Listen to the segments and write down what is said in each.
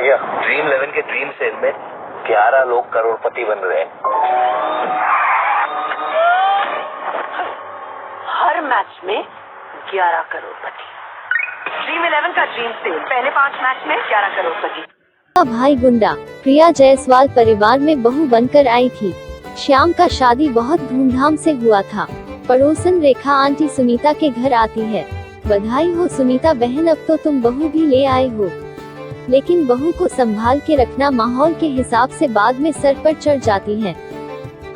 गया? ड्रीम 11 के dream cell में 11 लोग करोड़पति बन रहे हैं। हर मैच में 11 करोड़पति। ड्रीम 11 का ड्रीम सेल, पहले 5 मैच में 11 करोड़पति। भाई गुंडा प्रिया जायसवाल परिवार में बहू बनकर आई थी। श्याम का शादी बहुत धूमधाम से हुआ था। पड़ोसन रेखा आंटी सुनीता के घर आती है। बधाई हो सुनीता बहन, अब तो तुम बहू भी ले आए हो, लेकिन बहू को संभाल के रखना, माहौल के हिसाब से बाद में सर पर चढ़ जाती है।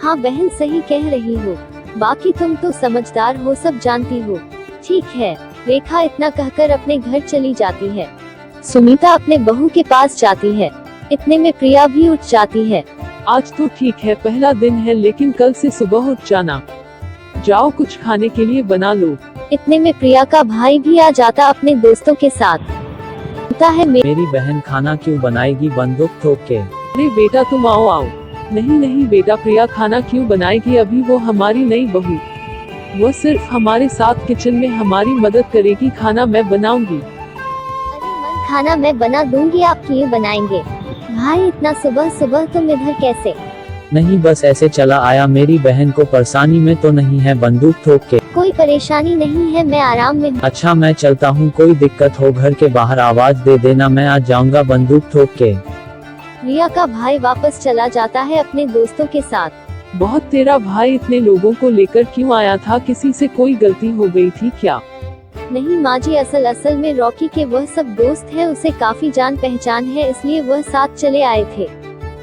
हाँ बहन सही कह रही हो, बाकी तुम तो समझदार हो, सब जानती हो। ठीक है, रेखा इतना कहकर अपने घर चली जाती है। सुनीता अपने बहू के पास जाती है। इतने में प्रिया भी उठ जाती है। आज तो ठीक है, पहला दिन है, लेकिन कल से सुबह उठ जाना। जाओ कुछ खाने के लिए बना लो। इतने में प्रिया का भाई भी आ जाता अपने दोस्तों के साथ। होता है मेरी बहन खाना क्यों बनाएगी बंदूक ठोक के? अरे बेटा तुम आओ आओ। नहीं नहीं बेटा, प्रिया खाना क्यों बनाएगी, अभी वो हमारी नई बहू, वो सिर्फ हमारे साथ किचन में हमारी मदद करेगी, खाना मैं बनाऊंगी। खाना मैं बना दूंगी, आप क्यों बनाएंगे? भाई इतना सुबह सुबह तुम इधर कैसे? नहीं बस ऐसे चला आया, मेरी बहन को परेशानी में तो नहीं है बंदूक ठोक के? कोई परेशानी नहीं है, मैं आराम में हूँ। अच्छा मैं चलता हूँ, कोई दिक्कत हो घर के बाहर आवाज दे देना, मैं आ जाऊंगा बंदूक ठोक के। रिया का भाई वापस चला जाता है अपने दोस्तों के साथ। बहुत तेरा भाई इतने लोगों को लेकर क्यों आया था, किसी से कोई गलती हो गई थी क्या? नहीं माँ जी, असल में रॉकी के वह सब दोस्त हैं, उसे काफी जान पहचान है, इसलिए वह साथ चले आए थे।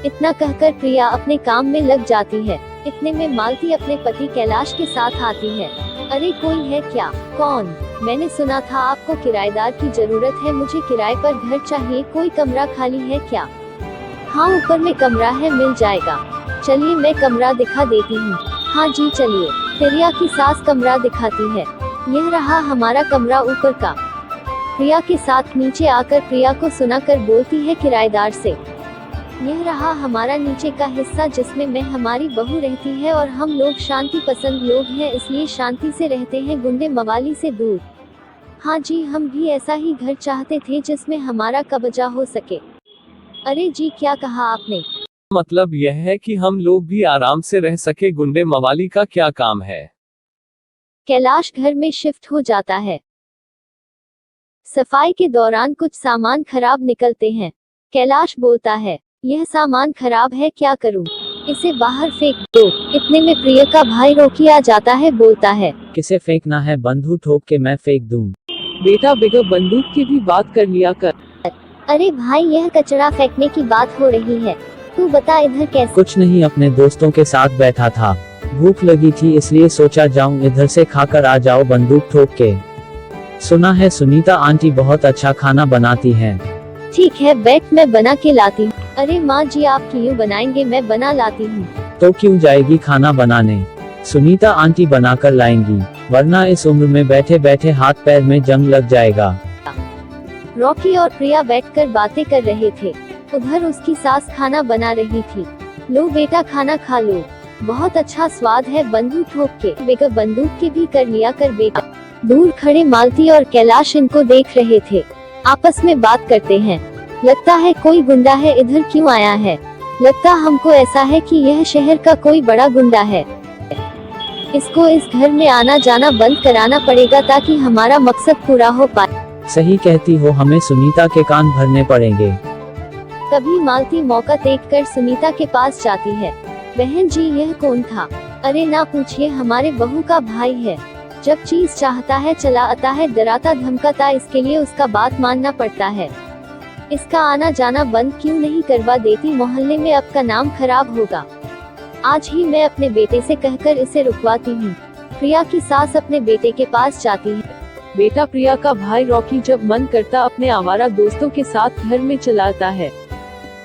इतना कहकर प्रिया अपने काम में लग जाती है। इतने में मालती अपने पति कैलाश के साथ आती है। अरे कोई है क्या? कौन? मैंने सुना था आपको किराएदार की जरूरत है, मुझे किराए पर घर चाहिए, कोई कमरा खाली है क्या? हाँ ऊपर में कमरा है, मिल जाएगा। चलिए मैं कमरा दिखा देती हूँ। हाँ जी चलिए। प्रिया की सास कमरा दिखाती है। यह रहा हमारा कमरा ऊपर का। प्रिया के साथ नीचे आकर प्रिया को सुनाकर बोलती है किराएदार से, यह रहा हमारा नीचे का हिस्सा जिसमें मैं हमारी बहू रहती है, और हम लोग शांति पसंद लोग हैं, इसलिए शांति से रहते हैं, गुंडे मवाली से दूर। हाँ जी हम भी ऐसा ही घर चाहते थे जिसमें हमारा कब्जा हो सके। अरे जी क्या कहा आपने? मतलब यह है कि हम लोग भी आराम से रह सके, गुंडे मवाली का क्या काम है? कैलाश घर में शिफ्ट हो जाता है। सफाई के दौरान कुछ सामान खराब निकलते हैं। कैलाश बोलता है, यह सामान खराब है, क्या करूं? इसे बाहर फेंक दो। इतने में प्रिया का भाई रॉकी आ जाता है, बोलता है, किसे फेंकना है, बंदूक ठोक के मैं फेंक दूं? बेटा बगैर बंदूक की भी बात कर लिया कर। अरे भाई यह कचरा फेंकने की बात हो रही है, तू बता इधर कैसे? कुछ नहीं, अपने दोस्तों के साथ बैठा था, भूख लगी थी इसलिए सोचा जाऊं इधर से खाकर आ जाओ बंदूक ठोक के। सुना है सुनीता आंटी बहुत अच्छा खाना बनाती हैं। ठीक है बैठ, मैं बना के लाती हूँ। अरे माँ जी आप क्यों बनाएंगे, मैं बना लाती हूँ। तो क्यों जाएगी खाना बनाने? सुनीता आंटी बनाकर लाएंगी, वरना इस उम्र में बैठे बैठे हाथ पैर में जंग लग जाएगा। रॉकी और प्रिया बैठकर बातें कर रहे थे। उधर उसकी सास खाना बना रही थी। लो बेटा खाना खा लो, बहुत अच्छा स्वाद है, बंदूक ठोक के। बेटा बंदूक के भी कर लिया कर बेटा। दूर खड़े मालती और कैलाश इनको देख रहे थे, आपस में बात करते हैं। लगता है कोई गुंडा है, इधर क्यों आया है? लगता हमको ऐसा है कि यह शहर का कोई बड़ा गुंडा है। इसको इस घर में आना जाना बंद कराना पड़ेगा ताकि हमारा मकसद पूरा हो पाए। सही कहती हो, हमें सुनीता के कान भरने पड़ेंगे। तभी मालती मौका देखकर सुनीता के पास जाती है। बहन जी यह कौन था? अरे ना पूछिए, हमारे बहू का भाई है, जब चीज चाहता है चला आता है, डराता धमकाता, इसके लिए उसका बात मानना पड़ता है। इसका आना जाना बंद क्यों नहीं करवा देती, मोहल्ले में आपका नाम खराब होगा। आज ही मैं अपने बेटे से कहकर इसे रुकवाती हूँ। प्रिया की सास अपने बेटे के पास जाती है। बेटा प्रिया का भाई रॉकी जब मन करता अपने आवारा दोस्तों के साथ घर में चला आता है,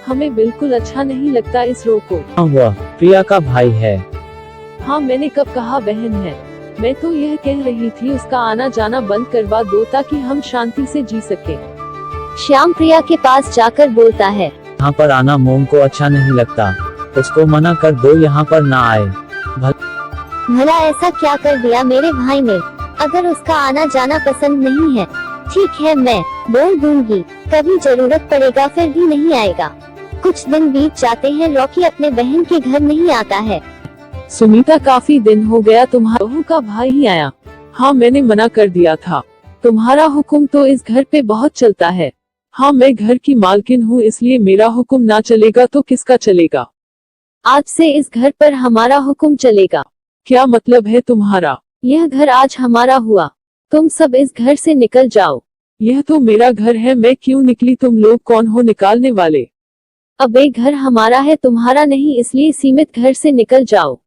हमें बिल्कुल अच्छा नहीं लगता इस रोको। हाँ हुआ, प्रिया का भाई है। हाँ मैंने कब कहा बहन है, मैं तो यह कह रही थी उसका आना जाना बंद करवा दो ताकि हम शांति से जी सके। श्याम प्रिया के पास जाकर बोलता है, यहाँ पर आना मोम को अच्छा नहीं लगता, उसको मना कर दो, यहाँ पर ना आए। भला ऐसा क्या कर दिया मेरे भाई ने? अगर उसका आना जाना पसंद नहीं है ठीक है, मैं बोल दूंगी, कभी जरूरत पड़ेगा फिर भी नहीं आएगा। कुछ दिन बीत जाते हैं, रॉकी अपने बहन के घर नहीं आता है। सुनीता काफी दिन हो गया तुम्हारा बहू का भाई ही आया। हाँ मैंने मना कर दिया था, तुम्हारा हुक्म तो इस घर पे बहुत चलता है। हाँ मैं घर की मालकिन हूँ, इसलिए मेरा हुक्म ना चलेगा तो किसका चलेगा। आज से इस घर पर हमारा हुक्म चलेगा। क्या मतलब है तुम्हारा? यह घर आज हमारा हुआ, तुम सब इस घर से निकल जाओ। यह तो मेरा घर है, मैं क्यों निकली? तुम लोग कौन हो निकालने वाले? अब ये घर हमारा है, तुम्हारा नहीं, इसलिए सीमित घर से निकल जाओ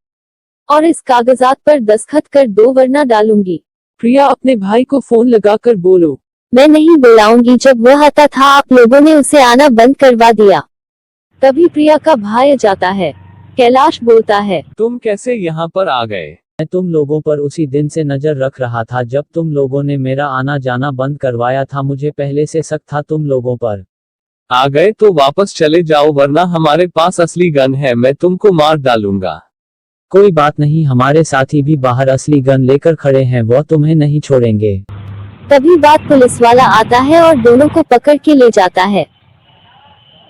और इस कागजात पर दस्तखत कर दो वरना डालूंगी। प्रिया अपने भाई को फोन लगाकर बोलो। मैं नहीं बुलाऊंगी, जब वह आता था आप लोगों ने उसे आना बंद करवा दिया। तभी प्रिया का भाई जाता है। कैलाश बोलता है, तुम कैसे यहाँ पर आ गए? मैं तुम लोगों पर उसी दिन से नजर रख रहा था जब तुम लोगों ने मेरा आना जाना बंद करवाया था। मुझे पहले से शक था तुम लोगों पर। आ गए तो वापस चले जाओ वरना हमारे पास असली गन है, मैं तुमको मार डालूंगा। कोई बात नहीं, हमारे साथी भी बाहर असली गन लेकर खड़े हैं, वो तुम्हें नहीं छोड़ेंगे। तभी बात पुलिस वाला आता है और दोनों को पकड़ के ले जाता है।